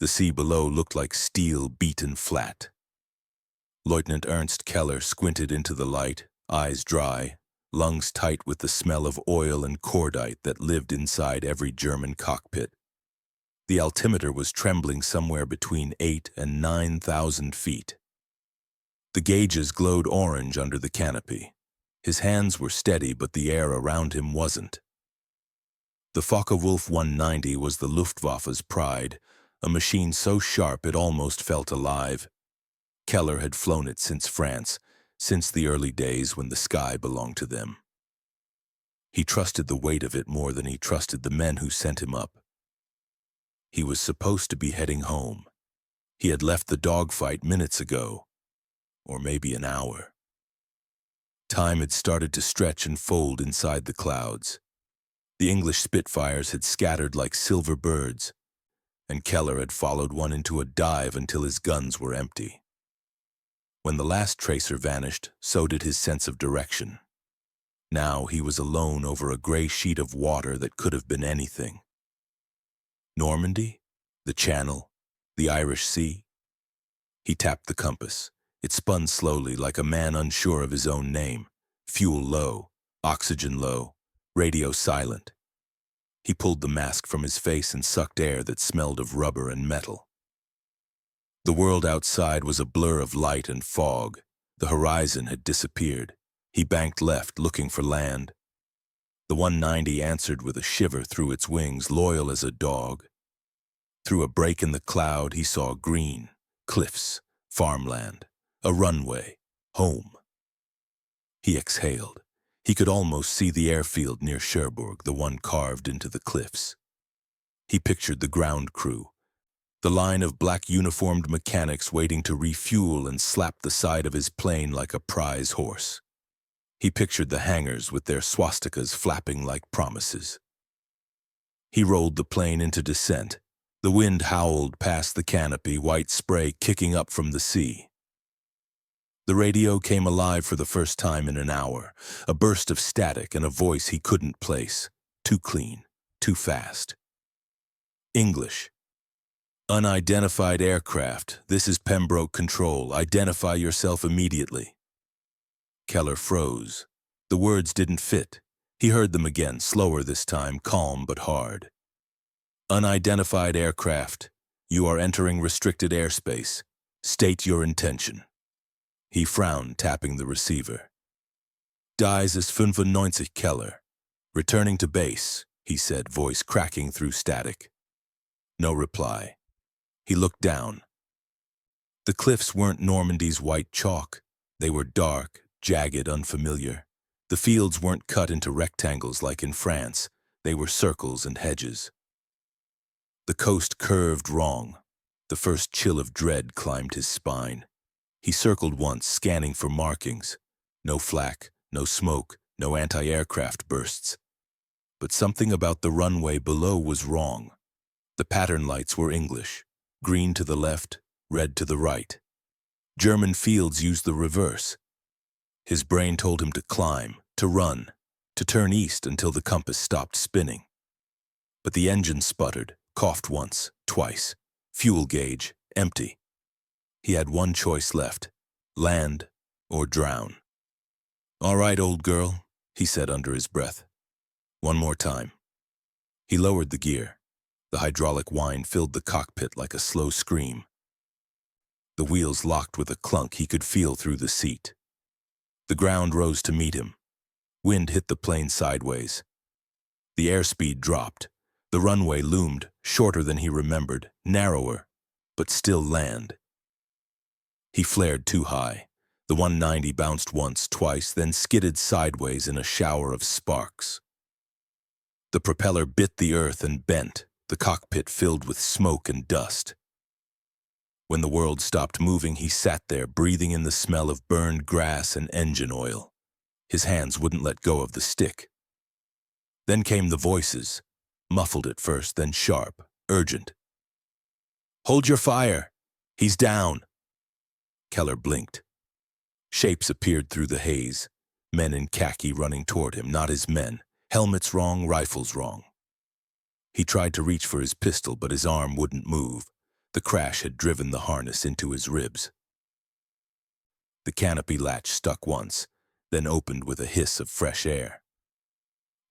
The sea below looked like steel beaten flat. Leutnant Ernst Keller squinted into the light, eyes dry, lungs tight with the smell of oil and cordite that lived inside every German cockpit. The altimeter was trembling somewhere between 8 and 9,000 feet. The gauges glowed orange under the canopy. His hands were steady, but the air around him wasn't. The Focke-Wulf 190 was the Luftwaffe's pride, a machine so sharp it almost felt alive. Keller had flown it since France, since the early days when the sky belonged to them. He trusted the weight of it more than he trusted the men who sent him up. He was supposed to be heading home. He had left the dogfight minutes ago, or maybe an hour. Time had started to stretch and fold inside the clouds. The English Spitfires had scattered like silver birds, and Keller had followed one into a dive until his guns were empty. When the last tracer vanished, so did his sense of direction. Now he was alone over a gray sheet of water that could have been anything. Normandy? The Channel? The Irish Sea? He tapped the compass. It spun slowly like a man unsure of his own name. Fuel low, oxygen low, radio silent. He pulled the mask from his face and sucked air that smelled of rubber and metal. The world outside was a blur of light and fog. The horizon had disappeared. He banked left, looking for land. The 190 answered with a shiver through its wings, loyal as a dog. Through a break in the cloud, he saw green, cliffs, farmland, a runway, home. He exhaled. He could almost see the airfield near Cherbourg, the one carved into the cliffs. He pictured the ground crew, the line of black uniformed mechanics waiting to refuel and slap the side of his plane like a prize horse. He pictured the hangars with their swastikas flapping like promises. He rolled the plane into descent. The wind howled past the canopy, white spray kicking up from the sea. The radio came alive for the first time in an hour, a burst of static and a voice he couldn't place. Too clean, too fast. English. Unidentified aircraft. This is Pembroke Control. Identify yourself immediately. Keller froze. The words didn't fit. He heard them again, slower this time, calm but hard. Unidentified aircraft. You are entering restricted airspace. State your intention. He frowned, tapping the receiver. Dies is 95 Keller. Returning to base, he said, voice cracking through static. No reply. He looked down. The cliffs weren't Normandy's white chalk. They were dark, jagged, unfamiliar. The fields weren't cut into rectangles like in France. They were circles and hedges. The coast curved wrong. The first chill of dread climbed his spine. He circled once, scanning for markings. No flak, no smoke, no anti-aircraft bursts. But something about the runway below was wrong. The pattern lights were English. Green to the left, red to the right. German fields used the reverse. His brain told him to climb, to run, to turn east until the compass stopped spinning. But the engine sputtered, coughed once, twice. Fuel gauge, empty. He had one choice left, land or drown. All right, old girl, he said under his breath. One more time. He lowered the gear. The hydraulic whine filled the cockpit like a slow scream. The wheels locked with a clunk he could feel through the seat. The ground rose to meet him. Wind hit the plane sideways. The airspeed dropped. The runway loomed, shorter than he remembered, narrower, but still land. He flared too high. The 190 bounced once, twice, then skidded sideways in a shower of sparks. The propeller bit the earth and bent, the cockpit filled with smoke and dust. When the world stopped moving, he sat there, breathing in the smell of burned grass and engine oil. His hands wouldn't let go of the stick. Then came the voices, muffled at first, then sharp, urgent. Hold your fire! He's down! Keller blinked. Shapes appeared through the haze, men in khaki running toward him, not his men. Helmets wrong, rifles wrong. He tried to reach for his pistol, but his arm wouldn't move. The crash had driven the harness into his ribs. The canopy latch stuck once, then opened with a hiss of fresh air.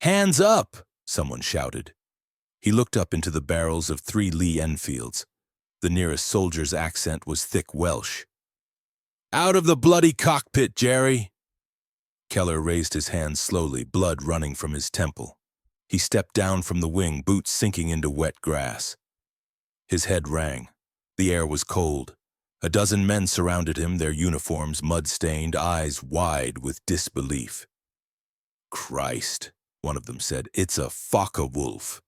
"Hands up!" someone shouted. He looked up into the barrels of 3 Lee Enfields. The nearest soldier's accent was thick Welsh. "Out of the bloody cockpit, Jerry!" Keller raised his hands slowly, blood running from his temple. He stepped down from the wing, boots sinking into wet grass. His head rang. The air was cold. A dozen men surrounded him, their uniforms mud-stained, eyes wide with disbelief. "Christ," one of them said, "it's a Focke-Wulf."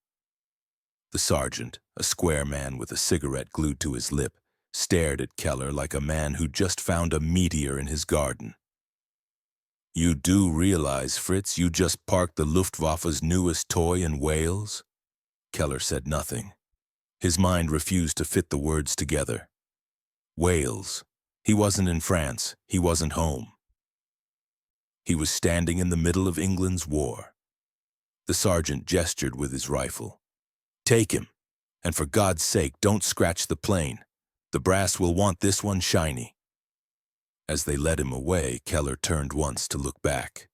The sergeant, a square man with a cigarette glued to his lip, stared at Keller like a man who'd just found a meteor in his garden. "You do realize, Fritz, you just parked the Luftwaffe's newest toy in Wales?" Keller said nothing. His mind refused to fit the words together. Wales. He wasn't in France. He wasn't home. He was standing in the middle of England's war. The sergeant gestured with his rifle. "Take him. And for God's sake, don't scratch the plane. The brass will want this one shiny." As they led him away, Keller turned once to look back.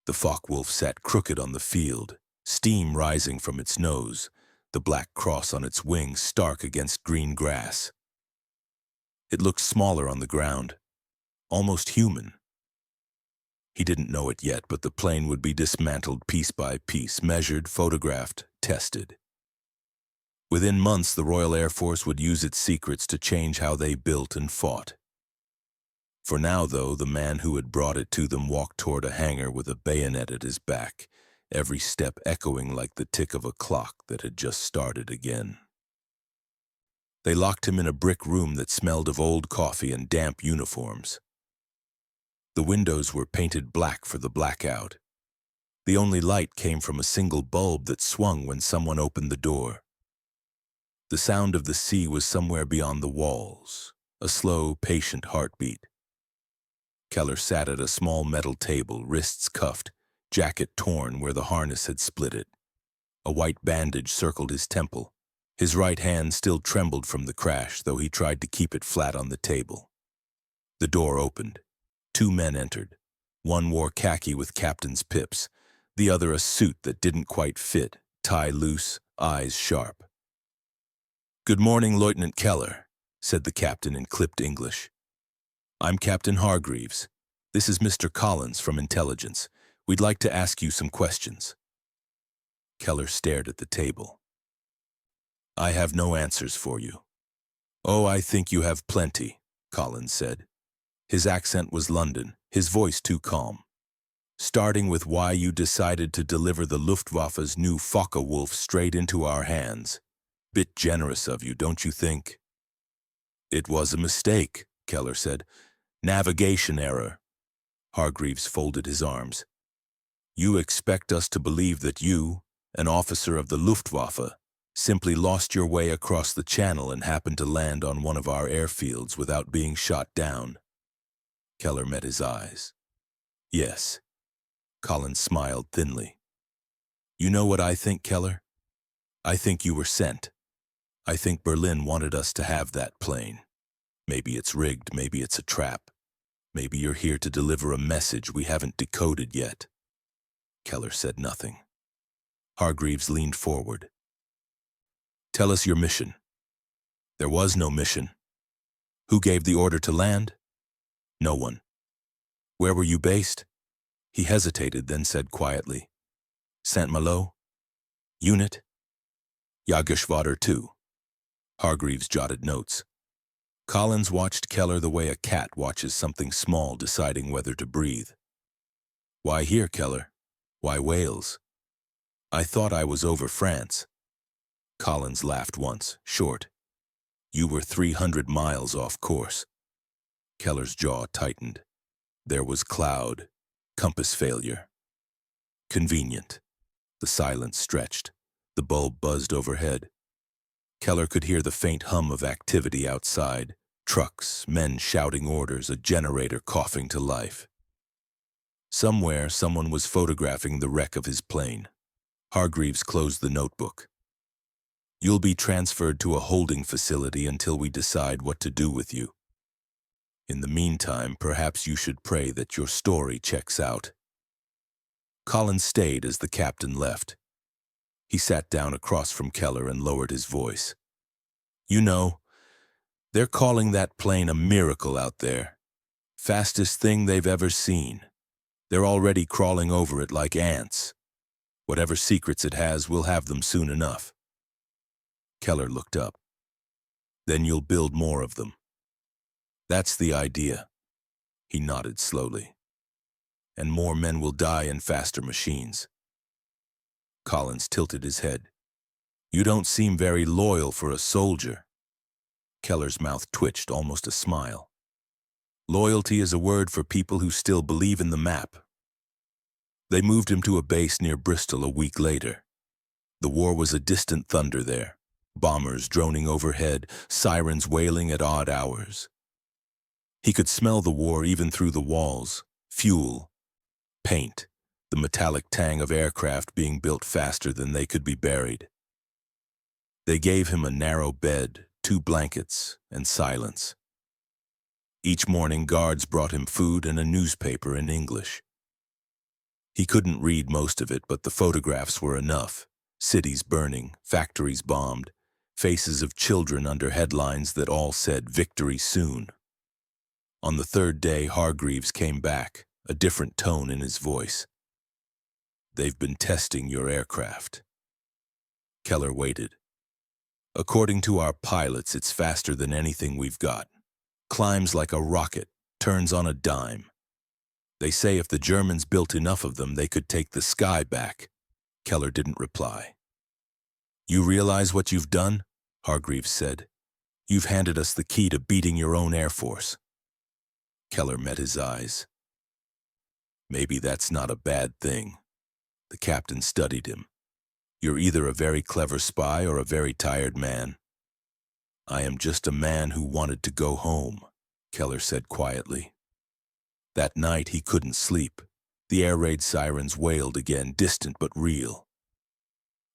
The Focke-Wulf sat crooked on the field, steam rising from its nose, the black cross on its wings stark against green grass. It looked smaller on the ground, almost human. He didn't know it yet, but the plane would be dismantled piece by piece, measured, photographed, tested. Within months, the Royal Air Force would use its secrets to change how they built and fought. For now, though, the man who had brought it to them walked toward a hangar with a bayonet at his back, every step echoing like the tick of a clock that had just started again. They locked him in a brick room that smelled of old coffee and damp uniforms. The windows were painted black for the blackout. The only light came from a single bulb that swung when someone opened the door. The sound of the sea was somewhere beyond the walls, a slow, patient heartbeat. Keller sat at a small metal table, wrists cuffed, jacket torn where the harness had split it. A white bandage circled his temple. His right hand still trembled from the crash, though he tried to keep it flat on the table. The door opened. 2 men entered. One wore khaki with captain's pips, the other a suit that didn't quite fit, tie loose, eyes sharp. "Good morning, Leutnant Keller," said the captain in clipped English. "I'm Captain Hargreaves. This is Mr. Collins from Intelligence. We'd like to ask you some questions." Keller stared at the table. "I have no answers for you." "Oh, I think you have plenty," Collins said. His accent was London, his voice too calm. "Starting with why you decided to deliver the Luftwaffe's new Focke-Wulf straight into our hands. Bit generous of you, don't you think?" "It was a mistake," Keller said. "Navigation error." Hargreaves folded his arms. "You expect us to believe that you, an officer of the Luftwaffe, simply lost your way across the channel and happened to land on one of our airfields without being shot down?" Keller met his eyes. "Yes." Collins smiled thinly. "You know what I think, Keller? I think you were sent. I think Berlin wanted us to have that plane. Maybe it's rigged, maybe it's a trap. Maybe you're here to deliver a message we haven't decoded yet." Keller said nothing. Hargreaves leaned forward. "Tell us your mission." "There was no mission." "Who gave the order to land?" "No one." "Where were you based?" He hesitated, then said quietly, "Saint-Malo." "Unit?" "Jagdgeschwader 2. Hargreaves jotted notes. Collins watched Keller the way a cat watches something small deciding whether to breathe. "Why here, Keller? Why Wales?" "I thought I was over France." Collins laughed once, short. "You were 300 miles off course." Keller's jaw tightened. There was cloud, compass failure. "Convenient." The silence stretched. The bulb buzzed overhead. Keller could hear the faint hum of activity outside. Trucks, men shouting orders, a generator coughing to life. Somewhere, someone was photographing the wreck of his plane. Hargreaves closed the notebook. You'll be transferred to a holding facility until we decide what to do with you. In the meantime, perhaps you should pray that your story checks out." Collins stayed as the captain left. He sat down across from Keller and lowered his voice. "You know, they're calling that plane a miracle out there. Fastest thing they've ever seen. They're already crawling over it like ants. Whatever secrets it has, we'll have them soon enough." Keller looked up. "Then you'll build more of them." "That's the idea." He nodded slowly. "And more men will die in faster machines." Collins tilted his head. "You don't seem very loyal for a soldier." Keller's mouth twitched, almost a smile. "Loyalty is a word for people who still believe in the map." They moved him to a base near Bristol a week later. The war was a distant thunder there. Bombers droning overhead, sirens wailing at odd hours. He could smell the war even through the walls. Fuel, paint, the metallic tang of aircraft being built faster than they could be buried. They gave him a narrow bed, 2 blankets, and silence. Each morning, guards brought him food and a newspaper in English. He couldn't read most of it, but the photographs were enough. Cities burning, factories bombed, faces of children under headlines that all said "Victory soon." On the 3rd day, Hargreaves came back, a different tone in his voice. "They've been testing your aircraft." Keller waited. "According to our pilots, it's faster than anything we've got. Climbs like a rocket, turns on a dime. They say if the Germans built enough of them, they could take the sky back." Keller didn't reply. "You realize what you've done?" Hargreaves said. "You've handed us the key to beating your own Air Force." Keller met his eyes. "Maybe that's not a bad thing." The captain studied him. "You're either a very clever spy or a very tired man." "I am just a man who wanted to go home," Keller said quietly. That night he couldn't sleep. The air raid sirens wailed again, distant but real.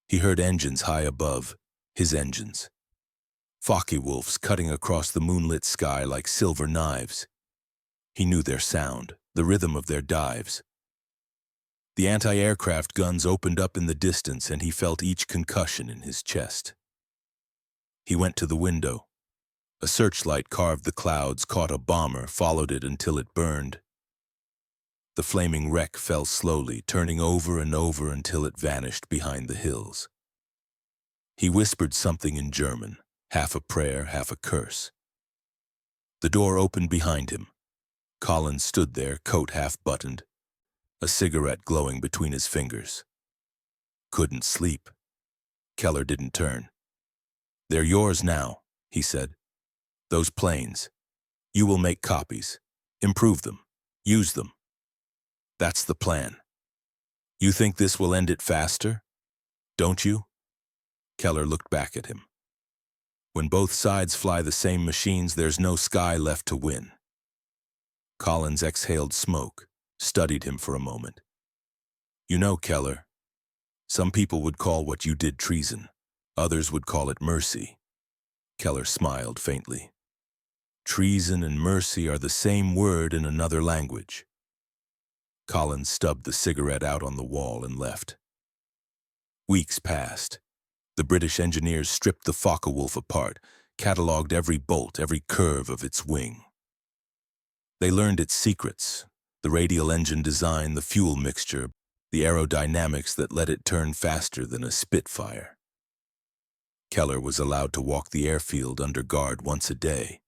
He heard engines high above, his engines. Focke-Wulfs cutting across the moonlit sky like silver knives. He knew their sound, the rhythm of their dives. The anti-aircraft guns opened up in the distance, and he felt each concussion in his chest. He went to the window. A searchlight carved the clouds, caught a bomber, followed it until it burned. The flaming wreck fell slowly, turning over and over until it vanished behind the hills. He whispered something in German, half a prayer, half a curse. The door opened behind him. Collins stood there, coat half buttoned, a cigarette glowing between his fingers. "Couldn't sleep." Keller didn't turn. "They're yours now," he said. "Those planes. You will make copies, improve them, use them. That's the plan. You think this will end it faster? Don't you?" Keller looked back at him. "When both sides fly the same machines, there's no sky left to win." Collins exhaled smoke, studied him for a moment. "You know, Keller, some people would call what you did treason. Others would call it mercy." Keller smiled faintly. "Treason and mercy are the same word in another language." Collins stubbed the cigarette out on the wall and left. Weeks passed. The British engineers stripped the Focke-Wulf apart, catalogued every bolt, every curve of its wing. They learned its secrets, the radial engine design, the fuel mixture, the aerodynamics that let it turn faster than a Spitfire. Keller was allowed to walk the airfield under guard once a day.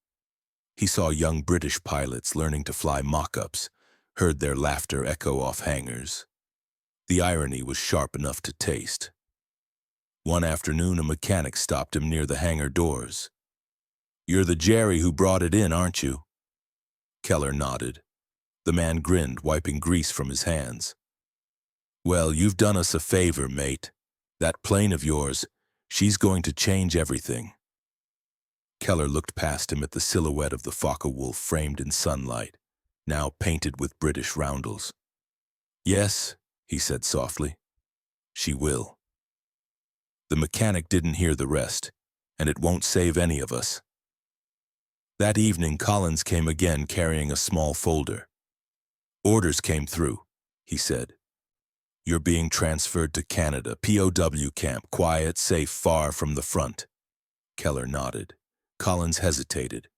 He saw young British pilots learning to fly mock-ups, heard their laughter echo off hangars. The irony was sharp enough to taste. One afternoon, a mechanic stopped him near the hangar doors. "You're the Jerry who brought it in, aren't you?" Keller nodded. The man grinned, wiping grease from his hands. "Well, you've done us a favor, mate. That plane of yours, she's going to change everything." Keller looked past him at the silhouette of the Focke-Wulf framed in sunlight, now painted with British roundels. "Yes," he said softly, "she will." The mechanic didn't hear the rest, and it won't save any of us. That evening, Collins came again carrying a small folder. Orders came through, he said. You're being transferred to Canada, POW camp, quiet, safe, far from the front. Keller nodded. Collins hesitated.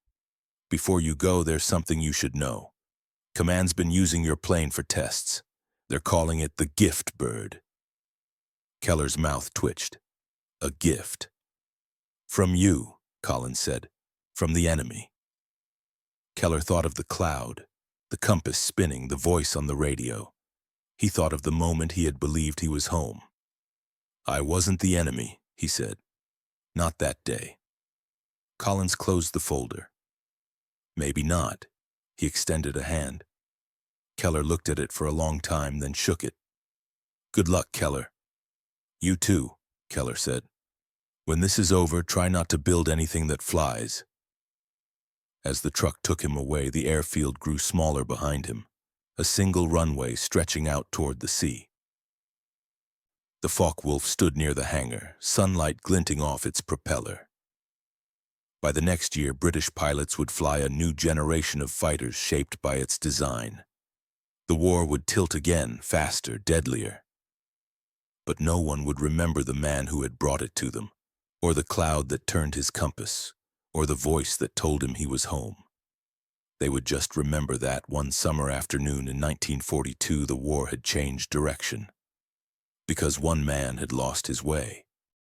Before you go, there's something you should know. Command's been using your plane for tests. They're calling it the gift bird. Keller's mouth twitched. A gift. From you, Collins said. From the enemy. Keller thought of the cloud, the compass spinning, the voice on the radio. He thought of the moment he had believed he was home. I wasn't the enemy, he said. Not that day. Collins closed the folder. Maybe not. He extended a hand. Keller looked at it for a long time, then shook it. Good luck, Keller. You too, Keller said. When this is over, try not to build anything that flies. As the truck took him away, the airfield grew smaller behind him, a single runway stretching out toward the sea. The Focke-Wulf stood near the hangar, sunlight glinting off its propeller. By the next year, British pilots would fly a new generation of fighters shaped by its design. The war would tilt again, faster, deadlier. But no one would remember the man who had brought it to them, or the cloud that turned his compass, or the voice that told him he was home. They would just remember that one summer afternoon in 1942 the war had changed direction. Because one man had lost his way.